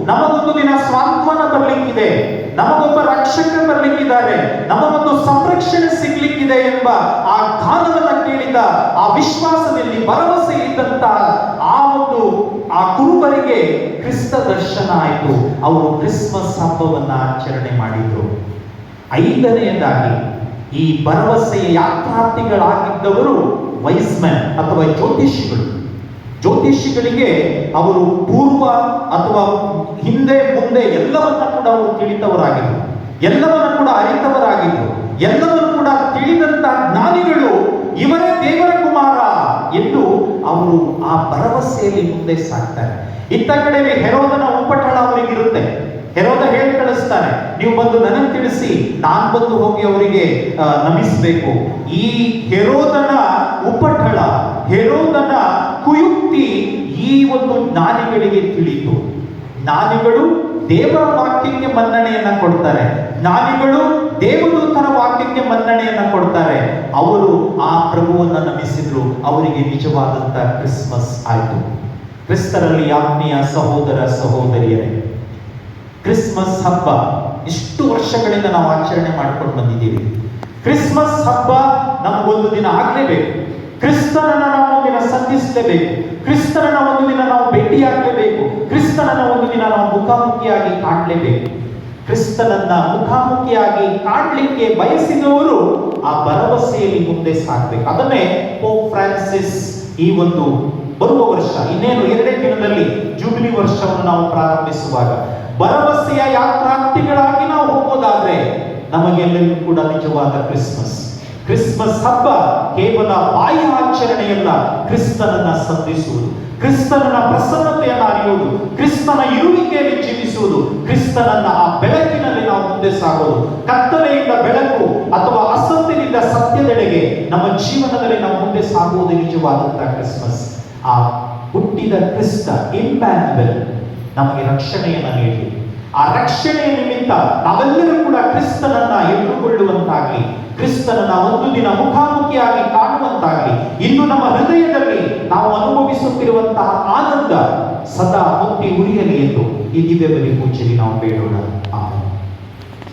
ನಮಗೊಂದು ದಿನ ಸ್ವಾಂತನ ಬರ್ಲಿಕ್ಕಿದೆ, ನಮಗೊಬ್ಬ ರಕ್ಷಕ ಬರ್ಲಿಕ್ಕಿದ್ದಾರೆ, ನಮಗೊಂದು ಸಂರಕ್ಷಣೆ ಸಿಗ್ಲಿಕ್ಕಿದೆ ಎಂಬ ಆ ಗಾನವನ್ನ ಕೇಳಿದ ಆ ವಿಶ್ವಾಸದಲ್ಲಿ ಭರವಸೆ ಇದ್ದಂತ ಆ ಕುರುಬರಿಗೆ ಕ್ರಿಸ್ತ ದರ್ಶನ ಆಯಿತು. ಅವರು ಕ್ರಿಸ್ಮಸ್ ಹಬ್ಬವನ್ನ ಆಚರಣೆ ಮಾಡಿದ್ರು. ಐದನೆಯದಾಗಿ ಈ ಭರವಸೆಯ ಯಾತ್ರಾರ್ಥಿಗಳಾಗಿದ್ದವರು ವೈಸ್ಮೆನ್ ಅಥವಾ ಜ್ಯೋತಿಷಿಗಳು. ಜ್ಯೋತಿಷಿಗಳಿಗೆ ಅವರು ಪೂರ್ವ ಅಥವಾ ಹಿಂದೆ ಮುಂದೆ ಎಲ್ಲವನ್ನ ಕೂಡ ಅವರು ತಿಳಿದವರಾಗಿದ್ದರು, ಎಲ್ಲವನ್ನ ಕೂಡ ಅರಿತವರಾಗಿದ್ದರು, ಎಲ್ಲವನ್ನು ಕೂಡ ತಿಳಿದಂತ ಜ್ಞಾನಿಗಳು ಇವರೇ ದೇವರ ಕುಮಾರ ಎಂದು ಅವರು ಆ ಭರವಸೆಯಲ್ಲಿ ಮುಂದೆ ಸಾಕ್ತಾರೆ. ಇತ್ತ ಕಡೆಯಲ್ಲಿ ಹೆರೋದನ ಉಪಟಳ ಅವರಿಗಿರುತ್ತೆ. ಹೆರೋದ ಹೇಳಿ ಕಳಿಸ್ತಾನೆ, ನೀವು ಬಂದು ನನಗೆ ತಿಳಿಸಿ, ನಾನು ಬಂದು ಹೋಗಿ ಅವರಿಗೆ ನಮಿಸಬೇಕು. ಈ ಹೆರೋದನ ಉಪಟಳ, ಹೆರೋದನ ಕುಯುಕ್ತಿ ಈ ಒಂದು ಜ್ಞಾನಿಗಳಿಗೆ ತಿಳಿತು. ಜ್ಞಾನಿಗಳು ದೇವರ ವಾಕ್ಯಕ್ಕೆ ಮನ್ನಣೆಯನ್ನ ಕೊಡ್ತಾರೆ, ಜ್ಞಾನಿಗಳು ದೇವದೂತರ ವಾಕ್ಯಕ್ಕೆ ಮನ್ನಣೆಯನ್ನ ಕೊಡ್ತಾರೆ. ಅವರು ಆ ಪ್ರಭುವನ್ನ ನಮಿಸಿದ್ರು. ಅವರಿಗೆ ನಿಜವಾದಂತ ಕ್ರಿಸ್ಮಸ್ ಆಯಿತು. ಕ್ರಿಸ್ತರಲ್ಲಿ ಆತ್ಮೀಯ ಸಹೋದರ ಸಹೋದರಿಯರೇ, ಕ್ರಿಸ್ಮಸ್ ಹಬ್ಬ ಇಷ್ಟು ವರ್ಷಗಳಿಂದ ನಾವು ಆಚರಣೆ ಮಾಡ್ಕೊಂಡು ಬಂದಿದ್ದೀವಿ. ಕ್ರಿಸ್ಮಸ್ ಹಬ್ಬ ನಮಗೊಂದು ದಿನ ಆಗ್ಲೇಬೇಕು. ಕ್ರಿಸ್ತನನ್ನ ನಾವು ಒಂದು ದಿನ ಸಂಧಿಸಲೇಬೇಕು. ಕ್ರಿಸ್ತನನ್ನ ಒಂದು ದಿನ ನಾವು ಭೇಟಿಯಾಗಲೇಬೇಕು. ಕ್ರಿಸ್ತನನ್ನ ಒಂದು ದಿನ ನಾವು ಮುಖಾಮುಖಿಯಾಗಿ ಕಾಣಲೇಬೇಕು. ಕ್ರಿಸ್ತನನ್ನ ಮುಖಾಮುಖಿಯಾಗಿ ಕಾಣಲಿಕ್ಕೆ ಬಯಸಿದವರು ಆ ಭರವಸೆಯಲ್ಲಿ ಮುಂದೆ ಸಾಗಬೇಕು. ಅದನ್ನೇ ಪೋಪ್ ಫ್ರಾನ್ಸಿಸ್ ಈ ಒಂದು ಬರುವ ವರ್ಷ, ಇನ್ನೇನು 2 ದಿನದಲ್ಲಿ ಜೂಬಿಲಿ ವರ್ಷವನ್ನು ನಾವು ಪ್ರಾರಂಭಿಸುವಾಗ ಭರವಸೆಯ ಯಾತ್ರಾರ್ಥಿಗಳಾಗಿ ನಾವು ಹೋಗೋದಾದ್ರೆ ನಮಗೆಲ್ಲರಿಗೂ ಕೂಡ ನಿಜವಾದ ಕ್ರಿಸ್ಮಸ್ ಹಬ್ಬ ಕೇವಲ ಬಾಹ್ಯ ಆಚರಣೆಯಲ್ಲ, ಕ್ರಿಸ್ತನನ್ನ ಸಂಧಿಸುವುದು, ಕ್ರಿಸ್ತನ ಪ್ರಸನ್ನತೆಯನ್ನು ಅರಿಯುವುದು, ಕ್ರಿಸ್ತನ ಇರುವಿಕೆಯಲ್ಲಿ ಜೀವಿಸುವುದು, ಕ್ರಿಸ್ತನನ್ನ ಆ ಬೆಳಕಿನಲ್ಲಿ ನಾವು ಮುಂದೆ ಸಾಗೋದು. ಕತ್ತಲೆಯಿಂದ ಬೆಳಕು ಅಥವಾ ಅಸತ್ಯದಿಂದ ಸತ್ಯದೆಡೆಗೆ ನಮ್ಮ ಜೀವನದಲ್ಲಿ ನಾವು ಮುಂದೆ ಸಾಗುವುದು ನಿಜವಾದಂತಹ ಕ್ರಿಸ್ಮಸ್. ಆ ಹುಟ್ಟಿದ ಕ್ರಿಸ್ತ ಇಮ್ಯಾನ್ಯುಯಲ್ ನಮಗೆ ರಕ್ಷಣೆಯನ್ನು ನೀಡಿ, ಆ ರಕ್ಷಣೆಯ ನಿಮಿತ್ತ ನಾವೆಲ್ಲರೂ ಕೂಡ ಕ್ರಿಸ್ತನನ್ನ ಎದುರುಗೊಳ್ಳುವಂತಾಗಲಿ, ಕ್ರಿಸ್ತನನ್ನ ಒಂದು ದಿನ ಮುಖಾಮುಖಿಯಾಗಿ ಕಾಣುವಂತಾಗಲಿ, ಇನ್ನು ನಮ್ಮ ಹೃದಯದಲ್ಲಿ ನಾವು ಅನುಭವಿಸುತ್ತಿರುವಂತಹ ಆನಂದ ಸದಾ ಹೊತ್ತಿ ಉರಿಯಲಿ ಎಂದು ಈ ದಿವ್ಯ ಬಲಿ ಪೂಜೆಯಲ್ಲಿ ನಾವು ಬೇಡೋಣ.